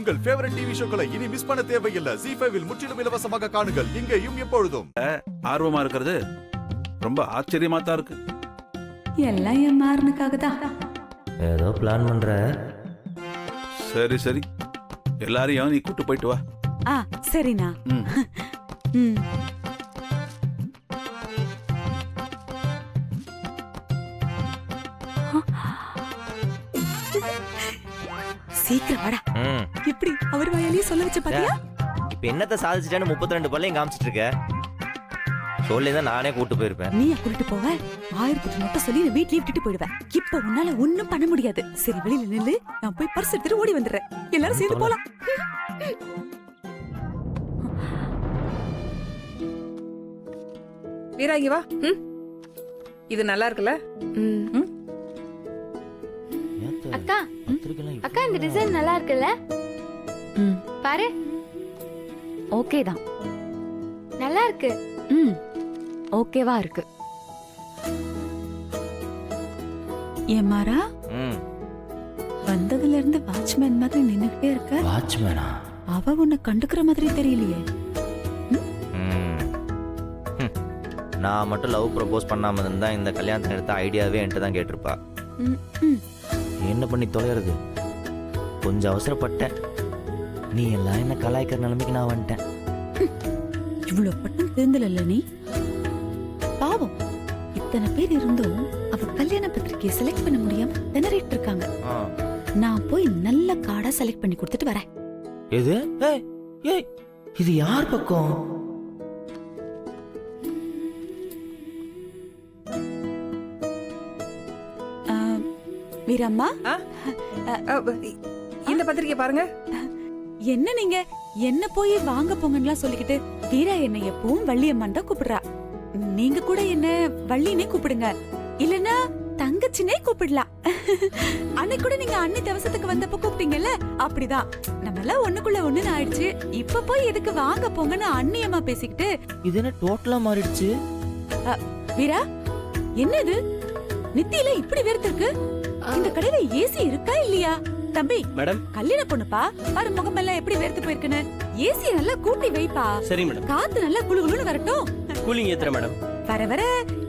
உங்கள் favourite TV ஷோக்களை இனி miss பண்ண தேவையில்லை. ZEE5 இல் முற்றிலும் இலவசமாக காணுங்கள். இங்கேயும் எப்பொழுதும். ஆர்வமா இருக்கிறது ரொம்ப ஆச்சரியமா தான் இருக்கு. எல்லாம் என் மாறனுக்காக தான். ஏதோ பிளான் பண்ற. சரி சரி, எல்லாரையும் நீ கூட்டு போயிட்டு வா. சரிண்ணா. சீக்கிரம் வாடா. எப்படி அவர் வாயாலேயே சொல்ல வச்ச பாத்தியா? இப்ப என்னத்த சாதிச்சிட்டேன்னு 32 பல்லையும் காமிச்சிட்டு இருக்க. சொல்லிதான் நானே கூட்டு போயிருப்பேன். நீ கூட்டிட்டு போவ? 1000 மட்டும் சொல்லி வீட்லயே விட்டுட்டு போயிடுவேன். இப்ப உன்னால ஒண்ணும் பண்ண முடியாது. சரி, வெளியில நில்லு, நான் போய் பர்ஸ் எடுத்துட்டு ஓடி வந்துடுறேன். எல்லாரும் சேர்ந்து போலாம். வீராங்கி வா. இது நல்லா இருக்குல்ல? அக்கா அக்கா, இந்த டிசைன் நல்லா இருக்குல்ல? பாரு. ஓகே தான். நல்லா இருக்கு. ஓகேவா இருக்கு. ஏமாரா வந்ததுல இருந்து வாட்ச்மேன் மாதிரி நின்னுக்கிட்டே இருக்க. வாட்ச்மேனா? அவ உன்னை கண்டுக்கிற மாதிரி தெரியலையே. நான் மட்டும் லவ் ப்ரப்போஸ் பண்ணாம இருந்தா இந்த கல்யாணத்தை எடுத்த ஐடியாவே என்கிட்ட தான் கேட்டிருப்பா. என்ன பண்ணி தொலைறது? கொஞ்சம் அவசரப்பட்டேன். நீ எல்லாம் என்ன கலாய்க்கிற நிலைமைக்கு நான் வந்துட்டேன். இவ்வளவு பட்டம் தேர்ந்தல நீ. பாவம், இத்தனை பேர் இருந்தும் அவ கல்யாண பத்திரிகையை செலக்ட் பண்ண முடியாம திணறிட்டு இருக்காங்க. நான் போய் நல்ல கார்டா செலக்ட் பண்ணி கொடுத்துட்டு வரேன். எது? ஏய், இது யார் பக்கம்? வீரம்மா, இந்த பத்திரிக்கை பாருங்க. என்ன நீங்க என்ன போய் வாங்க போங்கன்னு சொல்லிக்கிட்டு வீரா என்ன எப்பவும் வள்ளியம்மான் தான் கூப்பிடுறா. நீங்க கூட என்ன வள்ளினே கூப்பிடுங்க, இல்லன்னா தங்கச்சினே கூப்பிடலாம். அன்னைக்கு கூட நீங்க அண்ணி தவசத்துக்கு வந்தப்ப கூப்பிட்டீங்கல்ல, அப்படிதான். நம்ம எல்லாம் ஒண்ணுக்குள்ள ஒண்ணுன்னு ஆயிடுச்சு. இப்ப போய் எதுக்கு வாங்க போங்கன்னு அண்ணியம்மா பேசிக்கிட்டு. இது என்ன டோட்டலா மாறிடுச்சு? வீரா, என்னது நித்தியில இப்படி வேர்த்திருக்கு? இந்த கடையில ஏசி இருக்கா இல்லையா? தம்பி மேடம், கல்யாண பொண்ணுப்பா, பாரு முகமெல்லாம் எப்படி வேர்த்து போயிருக்குன்னு. ஏசி நல்லா கூட்டி வைப்பா. சரி மேடம். காத்து நல்லா குளுகுளுன்னு வரட்டும். கூலிங் ஏத்துற மேடம். வர வர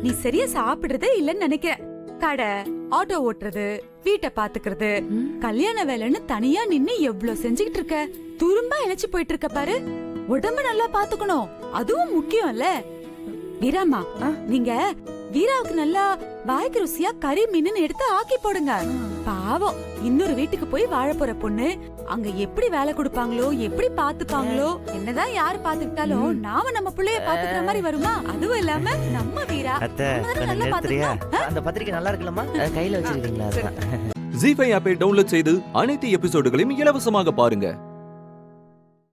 நீ சரியா சாப்பிடுறதே இல்லன்னு நினைக்கிறேன். கடை, ஆட்டோ ஓட்டுறது, வீட்டை பாத்துக்கிறது, கல்யாண வேலைன்னு தனியா நின்னு எவ்வளவு செஞ்சுக்கிட்டு இருக்க. துரும்பா இழைச்சு போயிட்டு இருக்க பாரு. உடம்ப நல்லா பாத்துக்கணும், அதுவும் முக்கியம் இல்ல? வீராமா, நீங்க வீராவுக்கு நல்லா வாய்க்கு ருசியா கறி மீன் எடுத்து ஆக்கி போடுங்க. பாவம், இன்னொரு வீட்டுக்கு போய் வாழ போற பொண்ணு. அங்க எப்படி வேலை கொடுப்பாங்களோ, எப்படி பாத்துப்பாங்களோ. என்னதான் யாரு பாத்துக்கிட்டாலும் நாம நம்ம பிள்ளைய பாத்துக்கிற மாதிரி வருமா? அதுவும் இல்லாம நம்ம வீரா நல்லா பாத்துக்கலாம். அந்த பத்திரிக்கை நல்லா இருக்குல்லமா? கையில வச்சிருக்கீங்களா? ZEE5 ஆப்பை டவுன்லோட் செய்து அனைத்து எபிசோடுகளையும் இலவசமாக பாருங்க.